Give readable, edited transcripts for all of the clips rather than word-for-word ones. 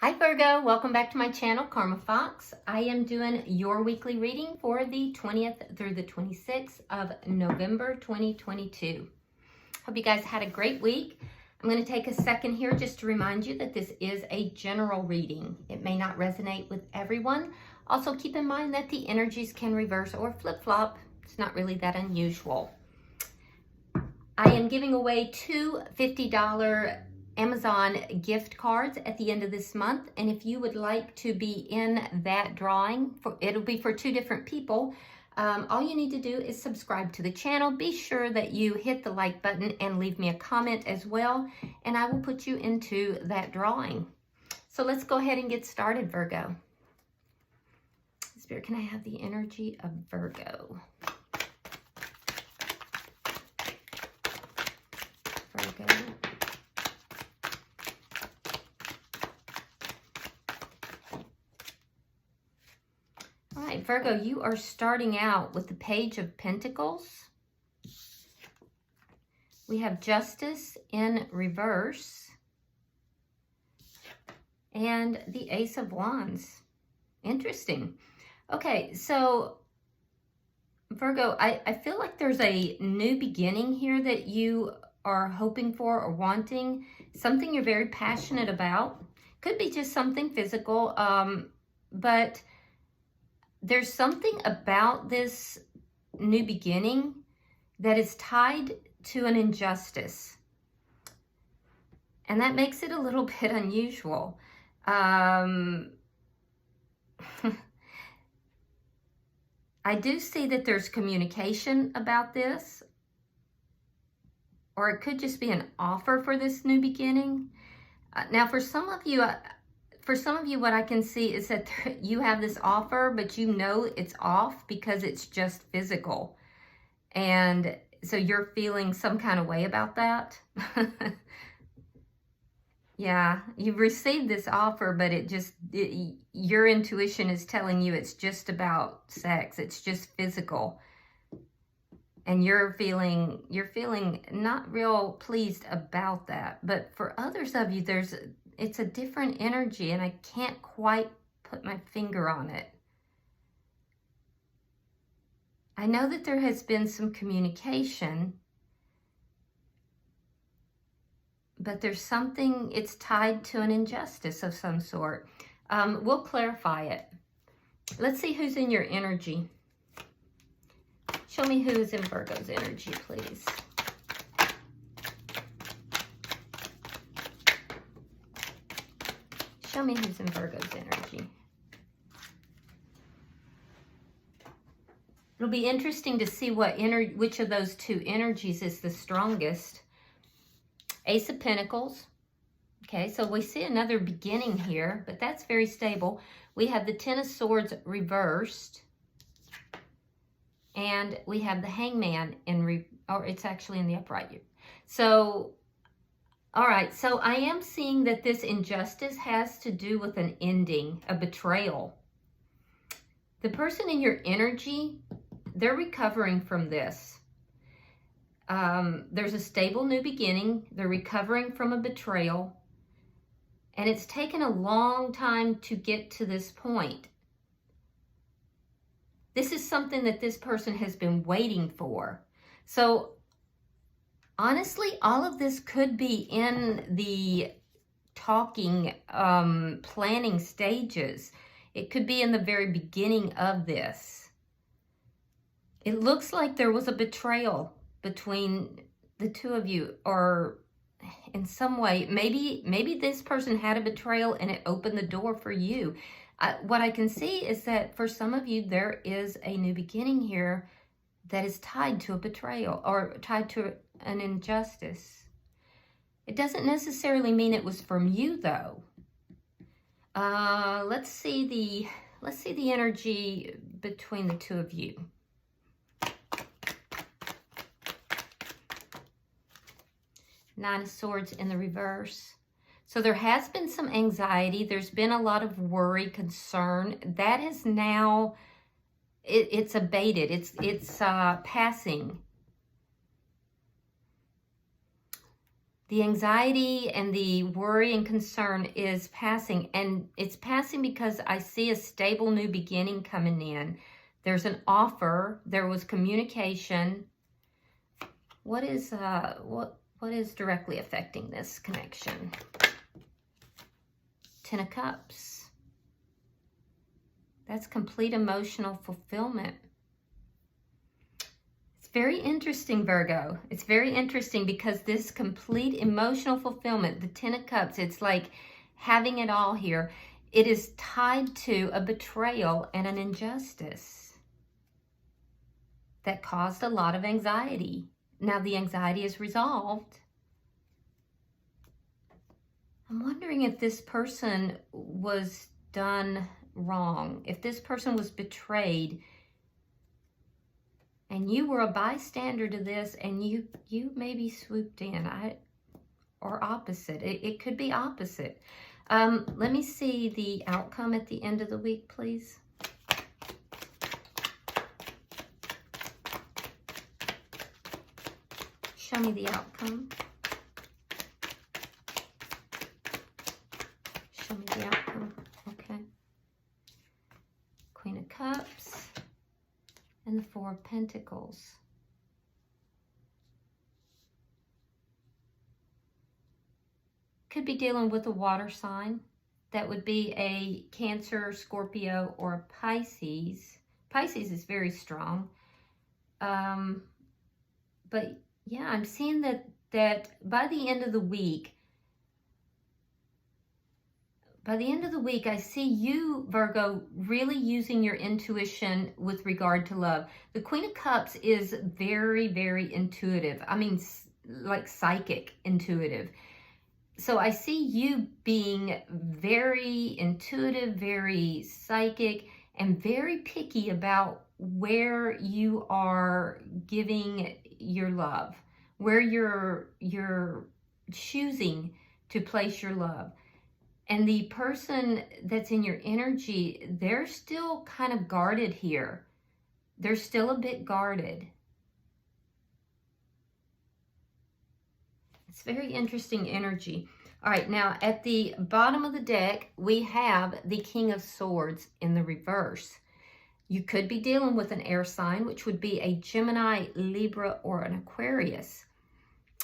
Hi Virgo, welcome back to my channel, Karma Fox. I am doing your weekly reading for the 20th through the 26th of November 2022. Hope you guys had a great week. I'm going to take a second here just to remind you that this is a general reading. It may not resonate with everyone. Also keep in mind that the energies can reverse or flip-flop. It's not really that unusual. I am giving away two $50 Amazon gift cards at the end of this month, and if you would like to be in that drawing, it'll be for two different people. All you need to do is subscribe to the channel. Be sure that you hit the like button and leave me a comment as well, and I will put you into that drawing. So let's go ahead and get started, Virgo. Spirit, can I have the energy of Virgo? Virgo. All right, Virgo, you are starting out with the Page of Pentacles. We have Justice in reverse. And the Ace of Wands. Interesting. Okay, so Virgo, I feel like there's a new beginning here that you are hoping for or wanting. Something you're very passionate about. Could be just something physical, but there's something about this new beginning that is tied to an injustice. And that makes it a little bit unusual. I do see that there's communication about this, or it could just be an offer for this new beginning. Now, for some of you, what I can see is that you have this offer, but you know it's off because it's just physical. And so you're feeling some kind of way about that. Yeah, you've received this offer, but your intuition is telling you it's just about sex. It's just physical. And you're feeling not real pleased about that. But for others of you, it's a different energy, and I can't quite put my finger on it. I know that there has been some communication, but there's something, it's tied to an injustice of some sort. We'll clarify it. Let's see who's in your energy. Show me who is in Virgo's energy, please. Show me who's in Virgo's energy. It'll be interesting to see which of those two energies is the strongest. Ace of Pentacles. Okay, so we see another beginning here, but that's very stable. We have the Ten of Swords reversed. And we have the Hangman or it's actually in the upright. So, all right, so I am seeing that this injustice has to do with an ending, a betrayal. The person in your energy, they're recovering from this. There's a stable new beginning. They're recovering from a betrayal. And it's taken a long time to get to this point. This is something that this person has been waiting for. So, honestly, all of this could be in the talking, planning stages. It could be in the very beginning of this. It looks like there was a betrayal between the two of you, or in some way, maybe this person had a betrayal and it opened the door for you. What I can see is that for some of you, there is a new beginning here that is tied to a betrayal or tied to an injustice. It doesn't necessarily mean it was from you, though. Let's see the energy between the two of you. Nine of Swords in the reverse. So there has been some anxiety. There's been a lot of worry, concern. That is now, it's abated. It's passing. The anxiety and the worry and concern is passing, and it's passing because I see a stable new beginning coming in. There's an offer. There was communication. What is directly affecting this connection? Ten of Cups. That's complete emotional fulfillment. Very interesting, Virgo. It's very interesting because this complete emotional fulfillment, the Ten of Cups, it's like having it all here. It is tied to a betrayal and an injustice that caused a lot of anxiety. Now the anxiety is resolved. I'm wondering if this person was done wrong, if this person was betrayed, and you were a bystander to this, and you maybe swooped in, or opposite. It could be opposite. Let me see the outcome at the end of the week, please. Show me the outcome. Show me the outcome. Okay. Queen of Cups. And the Four of Pentacles. Could be dealing with a water sign. That would be a Cancer, Scorpio, or a Pisces. Pisces is very strong. But yeah, I'm seeing that by the end of the week, I see you, Virgo, really using your intuition with regard to love. The Queen of Cups is very, very intuitive. I mean, like psychic intuitive. So I see you being very intuitive, very psychic, and very picky about where you are giving your love, where you're choosing to place your love. And the person that's in your energy, they're still kind of guarded here. They're still a bit guarded. It's very interesting energy. All right, now at the bottom of the deck, we have the King of Swords in the reverse. You could be dealing with an air sign, which would be a Gemini, Libra, or an Aquarius.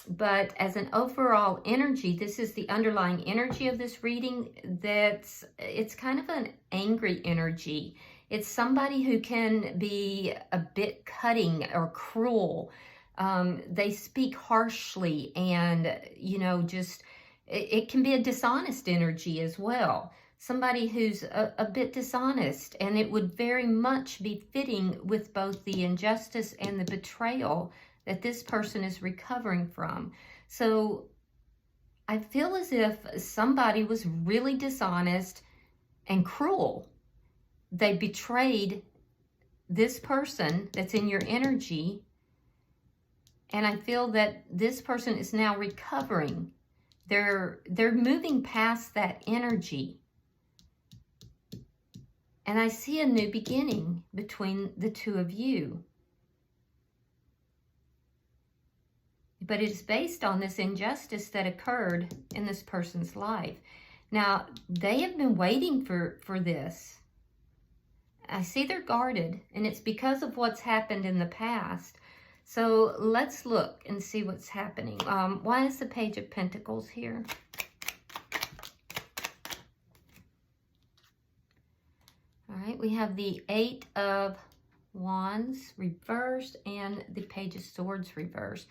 But as an overall energy, this is the underlying energy of this reading. It's kind of an angry energy. It's somebody who can be a bit cutting or cruel. They speak harshly, and it can be a dishonest energy as well. Somebody who's a bit dishonest, and it would very much be fitting with both the injustice and the betrayal that this person is recovering from. So I feel as if somebody was really dishonest and cruel. They betrayed this person that's in your energy, and I feel that this person is now recovering. They're moving past that energy. And I see a new beginning between the two of you. But it is based on this injustice that occurred in this person's life. Now, they have been waiting for this. I see they're guarded, and it's because of what's happened in the past. So let's look and see what's happening. Why is the Page of Pentacles here? All right, we have the Eight of Wands reversed and the Page of Swords reversed.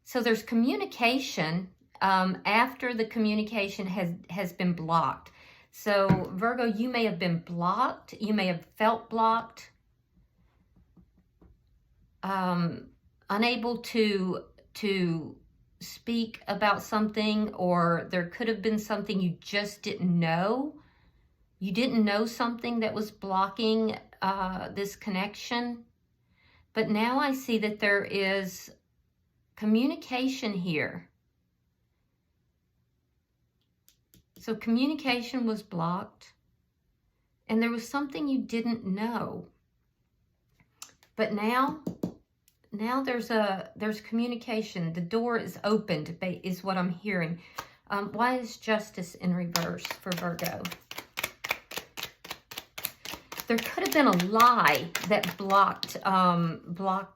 So there's communication after the communication has been blocked. So Virgo, you may have been blocked. You may have felt blocked. Unable to speak about something, or there could have been something you just didn't know. You didn't know something that was blocking this connection. But now I see that there is communication here. So communication was blocked, and there was something you didn't know. But now now there's communication. The door is opened, is what I'm hearing. Why is justice in reverse for Virgo? There could have been a lie that blocked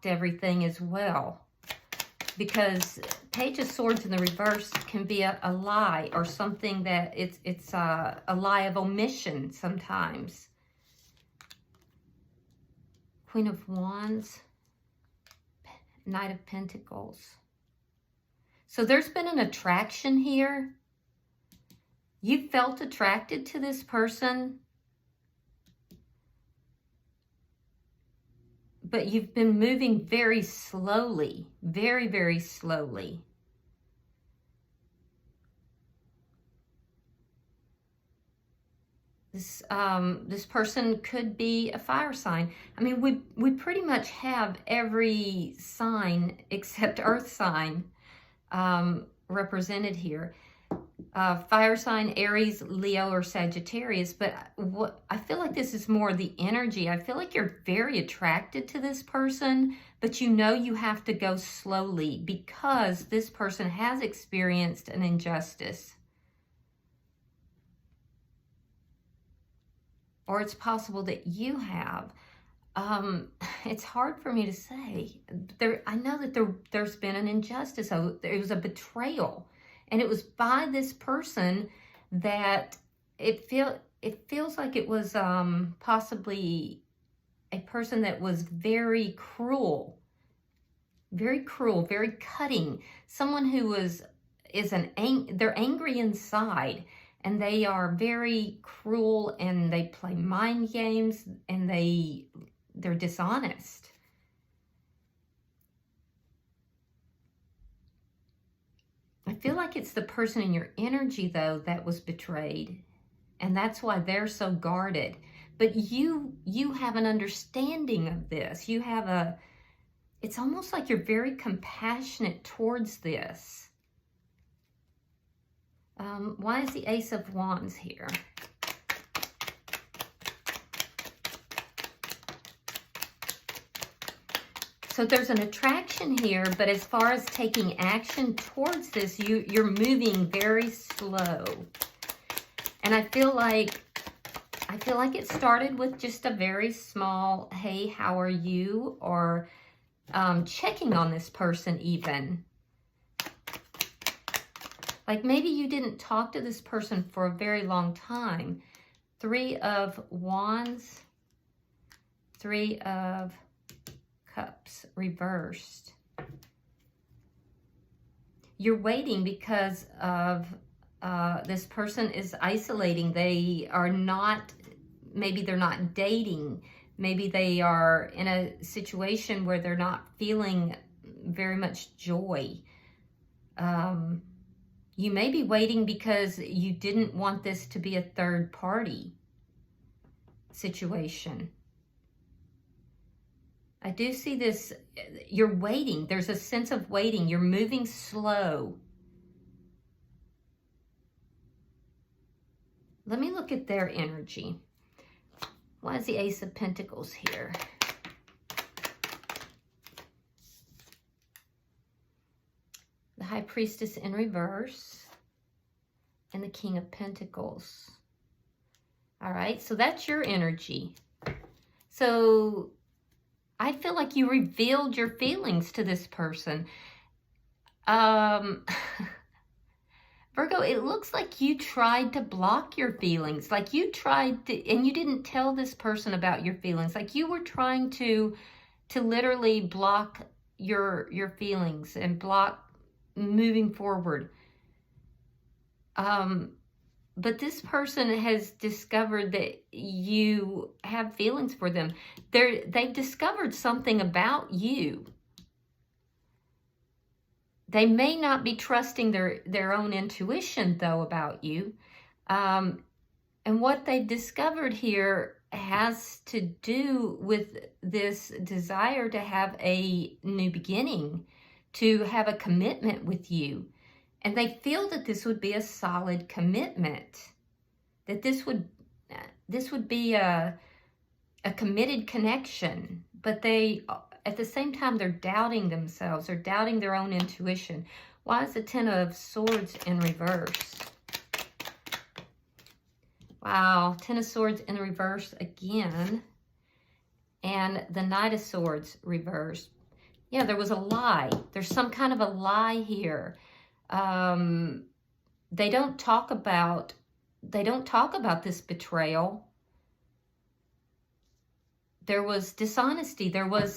everything as well, because Page of Swords in the reverse can be a lie, or something that it's a lie of omission sometimes. Queen of Wands, Knight of Pentacles. So there's been an attraction here. You felt attracted to this person, but you've been moving very slowly, very, very slowly. This person could be a fire sign. I mean, we pretty much have every sign except Earth sign represented here. Fire sign, Aries, Leo, or Sagittarius. But what I feel like this is more the energy. I feel like you're very attracted to this person, but you know you have to go slowly because this person has experienced an injustice. Or it's possible that you have. It's hard for me to say. I know that there's been an injustice. So there was a betrayal. And it was by this person that it feels like it was possibly a person that was very cruel, very cutting. Someone who they're angry inside, and they are very cruel, and they play mind games, and they're dishonest. I feel like it's the person in your energy, though, that was betrayed. And that's why they're so guarded. But you have an understanding of this. It's almost like you're very compassionate towards this. Why is the Ace of Wands here? So there's an attraction here, but as far as taking action towards this, you're moving very slow. And I feel like it started with just a very small, hey, how are you? Or checking on this person even. Like maybe you didn't talk to this person for a very long time. 3 of Wands, 3 of Cups reversed. You're waiting because of this person is isolating. They are not, maybe they're not dating. Maybe they are in a situation where they're not feeling very much joy. You may be waiting because you didn't want this to be a third party situation. I do see this, you're waiting. There's a sense of waiting. You're moving slow. Let me look at their energy. Why is the Ace of Pentacles here? The High Priestess in reverse. And the King of Pentacles. All right, so that's your energy. So I feel like you revealed your feelings to this person. Virgo, it looks like you tried to block your feelings. Like you tried to, and you didn't tell this person about your feelings. Like you were trying to literally block your feelings and block moving forward. But this person has discovered that you have feelings for them. They've discovered something about you. They may not be trusting their own intuition, though, about you. And what they've discovered here has to do with this desire to have a new beginning, to have a commitment with you. And they feel that this would be a solid commitment, that this would be a committed connection. But they at the same time, they're doubting themselves. They're doubting their own intuition. Why is the Ten of Swords in reverse? Wow, Ten of Swords in reverse again. And the Knight of Swords reversed. Yeah, there was a lie. There's some kind of a lie here. They don't talk about this betrayal. There was dishonesty. There were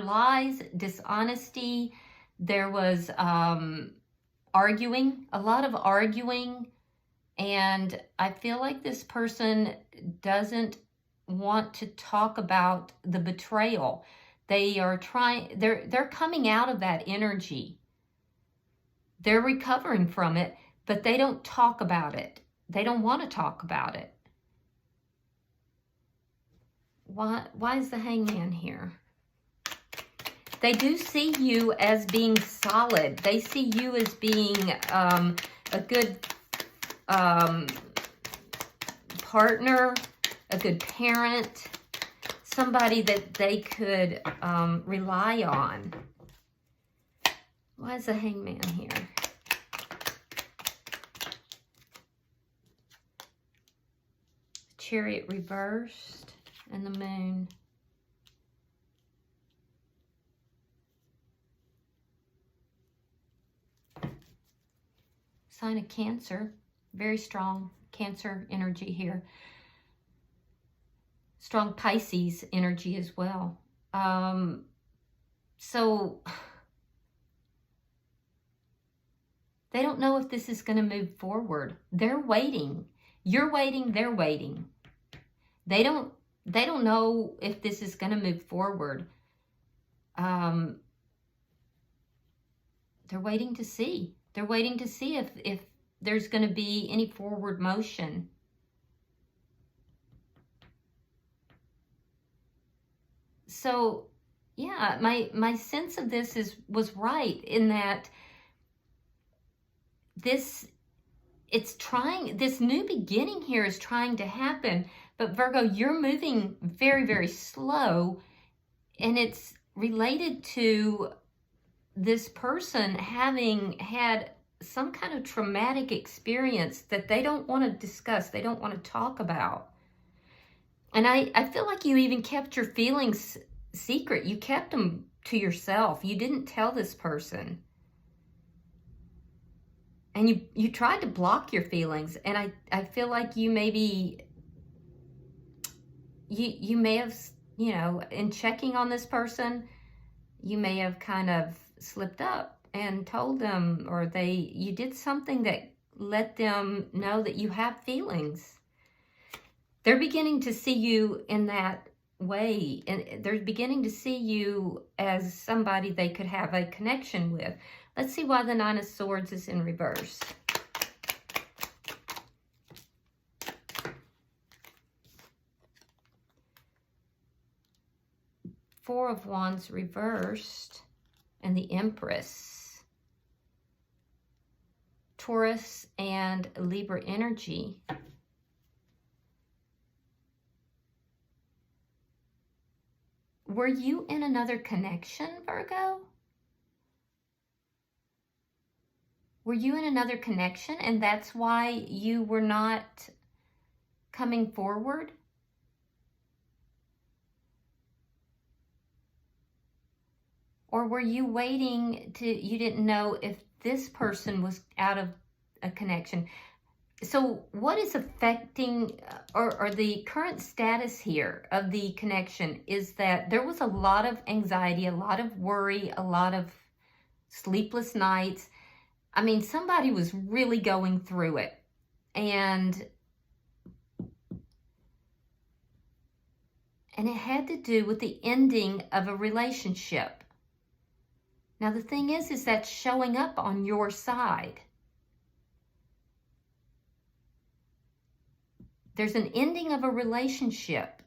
lies, dishonesty. There was arguing, a lot of arguing. And I feel like this person doesn't want to talk about the betrayal. They're coming out of that energy. They're recovering from it, but they don't talk about it. They don't want to talk about it. Why is the Hangman here? They do see you as being solid. They see you as being a good partner, a good parent, somebody that they could rely on. Why is the Hangman here? Chariot reversed and the Moon. Sign of Cancer. Very strong Cancer energy here. Strong Pisces energy as well. So they don't know if this is going to move forward. They're waiting. You're waiting. They're waiting. They don't know if this is going to move forward. They're waiting to see. They're waiting to see if there's going to be any forward motion. So, yeah, my sense of this was right in that this new beginning here is trying to happen. But Virgo, you're moving very, very slow, and it's related to this person having had some kind of traumatic experience that they don't want to discuss, they don't want to talk about. And I feel like you even kept your feelings secret. You kept them to yourself. You didn't tell this person. And you tried to block your feelings. And I feel like you maybe, you may have, in checking on this person, you may have kind of slipped up and told them, or you did something that let them know that you have feelings. They're beginning to see you in that way, and they're beginning to see you as somebody they could have a connection with. Let's see why the Nine of Swords is in reverse. Four of Wands reversed, and the Empress. Taurus and Libra energy. Were you in another connection, Virgo? Were you in another connection and that's why you were not coming forward? Or were you waiting you didn't know if this person was out of a connection? So what is affecting, or the current status here of the connection is that there was a lot of anxiety, a lot of worry, a lot of sleepless nights. I mean, somebody was really going through it. And it had to do with the ending of a relationship. Now, the thing is that's showing up on your side. There's an ending of a relationship.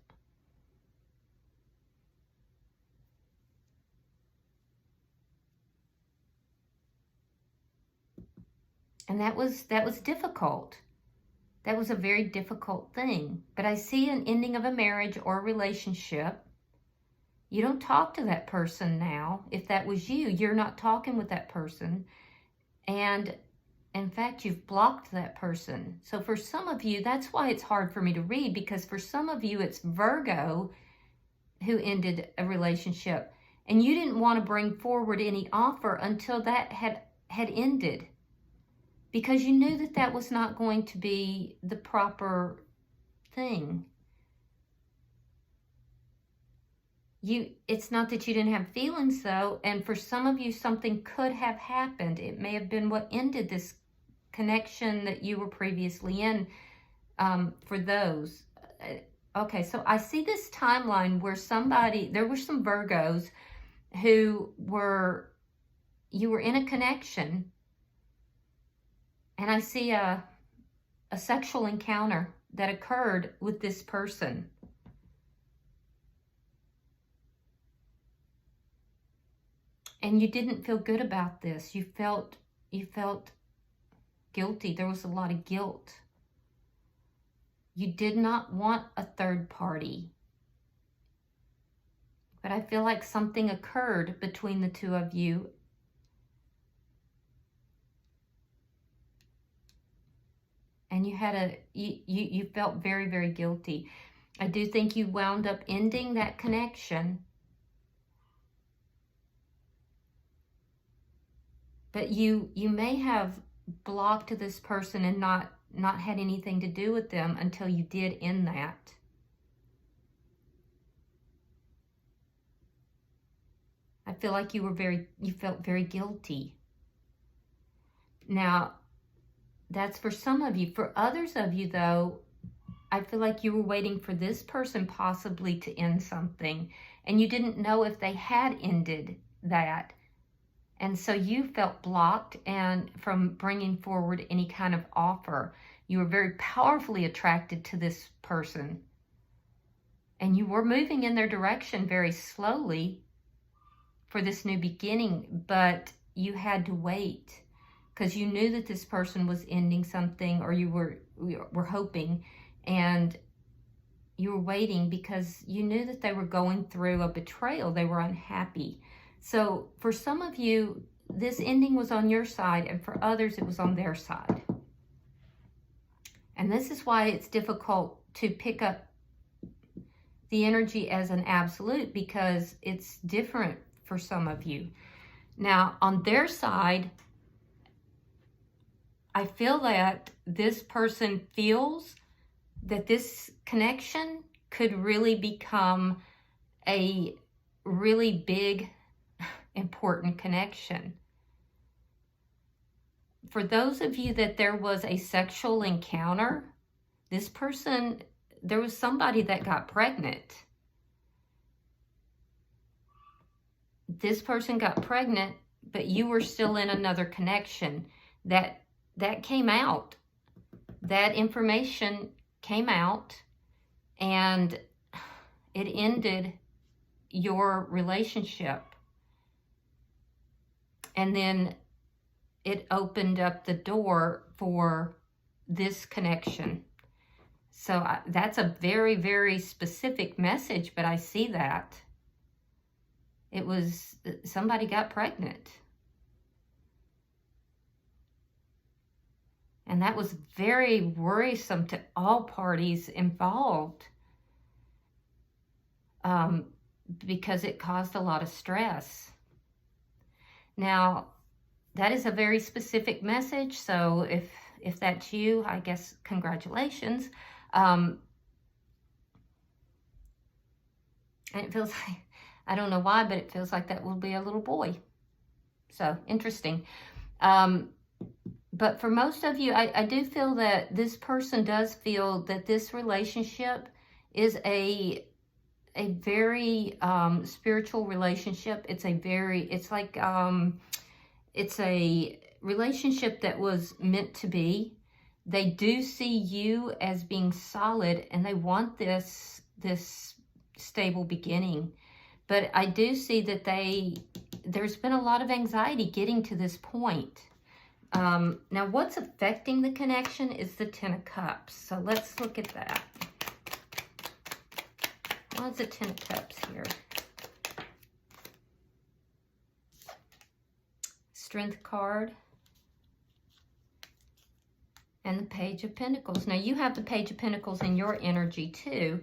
And that was difficult. That was a very difficult thing. But I see an ending of a marriage or a relationship. You don't talk to that person now. If that was you, you're not talking with that person. And in fact, you've blocked that person. So for some of you, that's why it's hard for me to read, because for some of you, it's Virgo who ended a relationship. And you didn't want to bring forward any offer until that had ended, because you knew that that was not going to be the proper thing. It's not that you didn't have feelings though, and for some of you, something could have happened. It may have been what ended this connection that you were previously in, for those. Okay, so I see this timeline where there were some Virgos who you were in a connection, and I see a sexual encounter that occurred with this person. And you didn't feel good about this. You felt guilty. There was a lot of guilt. You did not want a third party. But I feel like something occurred between the two of you. And you felt very, very guilty. I do think you wound up ending that connection. But you may have blocked this person and not had anything to do with them until you did end that. I feel like you felt very guilty. Now, that's for some of you. For others of you, though, I feel like you were waiting for this person possibly to end something, and you didn't know if they had ended that. And so you felt blocked and from bringing forward any kind of offer. You were very powerfully attracted to this person. And you were moving in their direction very slowly for this new beginning, but you had to wait because you knew that this person was ending something, or you were hoping, and you were waiting because you knew that they were going through a betrayal. They were unhappy. So for some of you, this ending was on your side, and for others, it was on their side. And this is why it's difficult to pick up the energy as an absolute, because it's different for some of you. Now, on their side, I feel that this person feels that this connection could really become a really big, important connection. For those of you that there was a sexual encounter, this person, there was somebody that got pregnant. This person got pregnant, but you were still in another connection. That came out. That information came out, and it ended your relationship. And then it opened up the door for this connection. So that's a very, very specific message, but I see that. It was somebody got pregnant. And that was very worrisome to all parties involved, because it caused a lot of stress. Now, that is a very specific message, so if that's you, I guess congratulations. And it feels like, I don't know why, but it feels like that will be a little boy. So, interesting. But for most of you, I do feel that this person does feel that this relationship is a very spiritual relationship. It's a relationship that was meant to be. They do see you as being solid, and they want this stable beginning. But I do see that there's been a lot of anxiety getting to this point. Now, what's affecting the connection is the Ten of Cups. So let's look at that. What's the Ten of Cups here? Strength card, and the Page of Pentacles. Now, you have the Page of Pentacles in your energy too.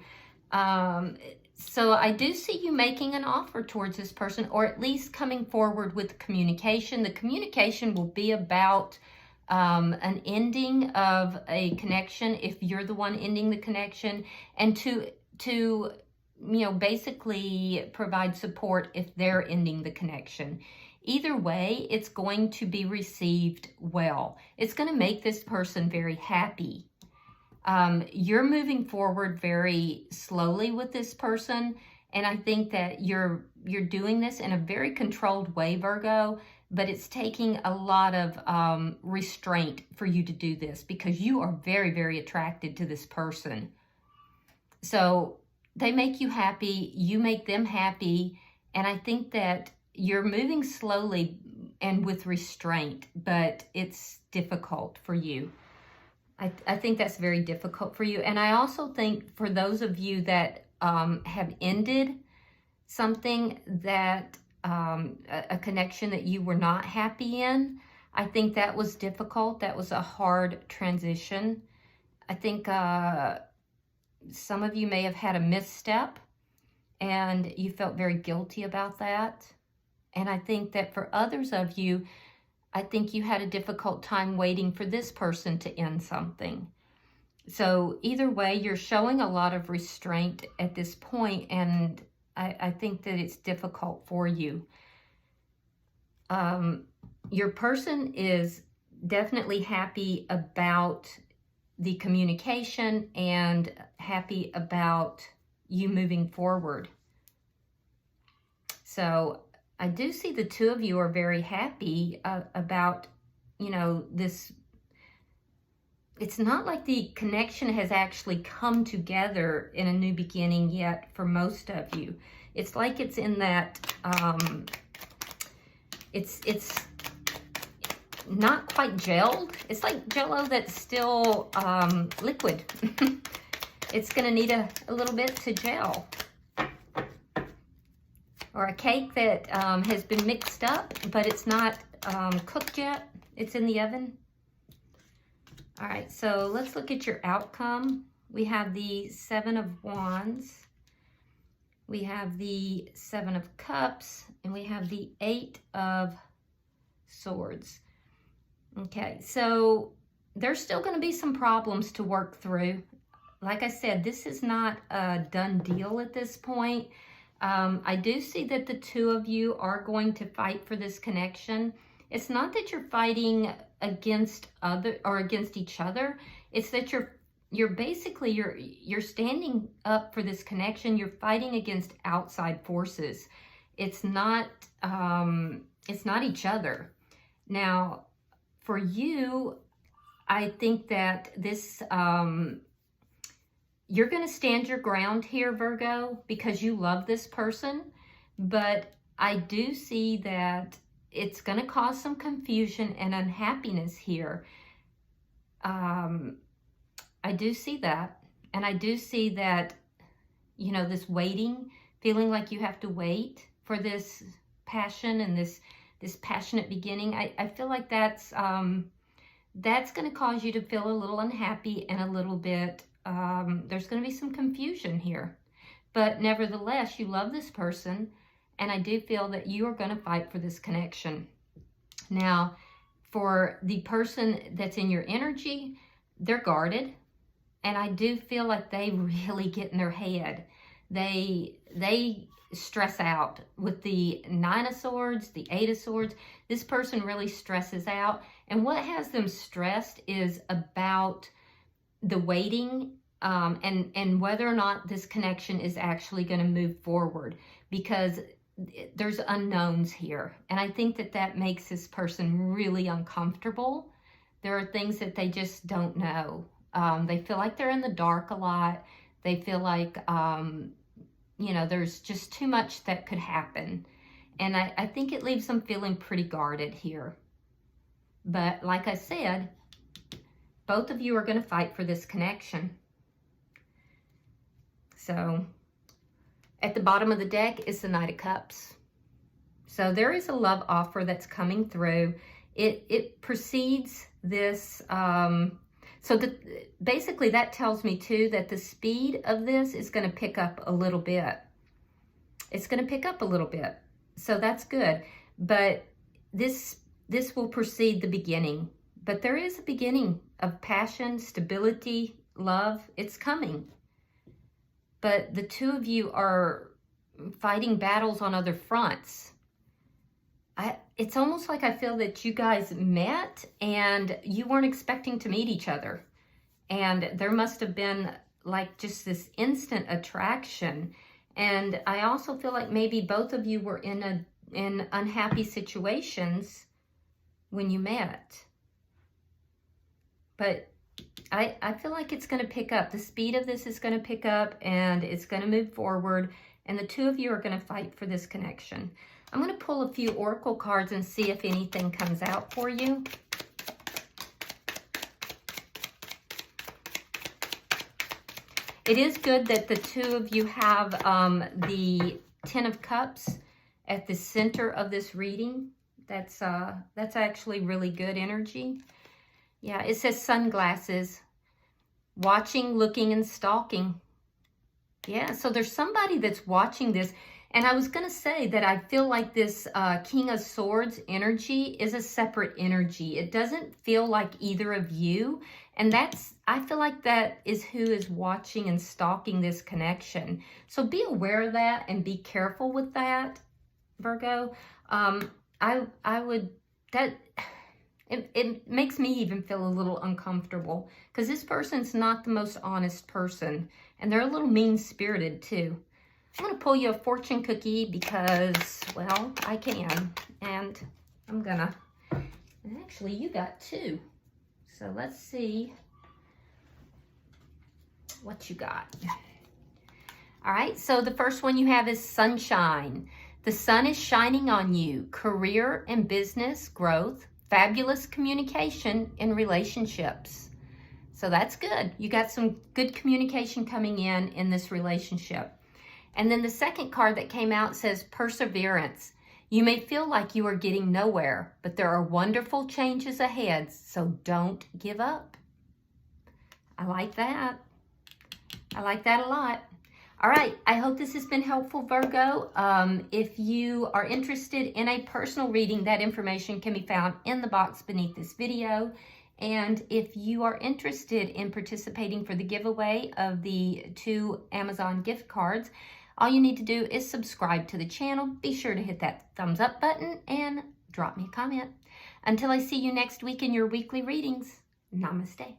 So I do see you making an offer towards this person, or at least coming forward with communication. The communication will be about an ending of a connection, if you're the one ending the connection, and to basically provide support if they're ending the connection. Either way, it's going to be received well. It's going to make this person very happy. You're moving forward very slowly with this person, and I think that you're doing this in a very controlled way, Virgo, but it's taking a lot of restraint for you to do this because you are very, very attracted to this person. So they make you happy, you make them happy, and I think that you're moving slowly and with restraint, but it's difficult for you. I think that's very difficult for you. And I also think for those of you that have ended something that, a connection that you were not happy in, I think that was difficult. That was a hard transition. I think some of you may have had a misstep and you felt very guilty about that. And I think that for others of you, I think you had a difficult time waiting for this person to end something. So either way, you're showing a lot of restraint at this point, and I think that it's difficult for you. Your person is definitely happy about the communication and happy about you moving forward. So I do see the two of you are very happy about, this. It's not like the connection has actually come together in a new beginning yet for most of you. It's like it's in that, it's not quite gelled. It's like Jell-O that's still liquid. It's going to need a little bit to gel. Or a cake that has been mixed up, but it's not cooked yet. It's in the oven. All right, so let's look at your outcome. We have the Seven of Wands. We have the Seven of Cups. And we have the Eight of Swords. Okay, so there's still going to be some problems to work through. Like I said, this is not a done deal at this point. I do see that the two of you are going to fight for this connection. It's not that you're fighting against each other. It's that you're basically you're standing up for this connection. You're fighting against outside forces. It's not each other. Now, for you, I think that this you're going to stand your ground here, Virgo, because you love this person. But I do see that it's going to cause some confusion and unhappiness here. I do see that. And I do see that, this waiting, feeling like you have to wait for this passion and this passionate beginning. I feel like that's going to cause you to feel a little unhappy and a little bit there's going to be some confusion here. But nevertheless, you love this person, and I do feel that you are going to fight for this connection. Now, for the person that's in your energy, they're guarded, and I do feel like they really get in their head. They stress out with the Nine of Swords, the Eight of Swords. This person really stresses out, and what has them stressed is about the waiting and whether or not this connection is actually going to move forward, because there's unknowns here. And I think that makes this person really uncomfortable. There are things that they just don't know. They feel like they're in the dark a lot. They feel like, there's just too much that could happen. And I think it leaves them feeling pretty guarded here. But like I said, both of you are going to fight for this connection. So, at the bottom of the deck is the Knight of Cups. So there is a love offer that's coming through. It precedes this. Basically that tells me too that the speed of this is going to pick up a little bit. It's going to pick up a little bit. So that's good. But this will precede the beginning. But there is a beginning of passion, stability, love. It's coming. But the two of you are fighting battles on other fronts. It's almost like I feel that you guys met and you weren't expecting to meet each other. And there must have been like just this instant attraction. And I also feel like maybe both of you were in unhappy situations when you met. But I feel like it's going to pick up. The speed of this is going to pick up and it's going to move forward. And the two of you are going to fight for this connection. I'm going to pull a few oracle cards and see if anything comes out for you. It is good that the two of you have the Ten of Cups at the center of this reading. That's actually really good energy. Yeah, it says sunglasses, watching, looking, and stalking. Yeah, so there's somebody that's watching this. And I was going to say that I feel like this King of Swords energy is a separate energy. It doesn't feel like either of you. And I feel like that is who is watching and stalking this connection. So be aware of that and be careful with that, Virgo. It makes me even feel a little uncomfortable because this person's not the most honest person. And they're a little mean-spirited too. I'm going to pull you a fortune cookie because, well, I can. And I'm going to, and actually you got two. So let's see what you got. All right, so the first one you have is sunshine. The sun is shining on you. Career and business growth. Fabulous communication in relationships. So that's good. You got some good communication coming in this relationship. And then the second card that came out says perseverance. You may feel like you are getting nowhere, but there are wonderful changes ahead, so don't give up. I like that. I like that a lot. All right, I hope this has been helpful, Virgo. If you are interested in a personal reading, that information can be found in the box beneath this video. And if you are interested in participating for the giveaway of the 2 Amazon gift cards, all you need to do is subscribe to the channel. Be sure to hit that thumbs up button and drop me a comment. Until I see you next week in your weekly readings, namaste.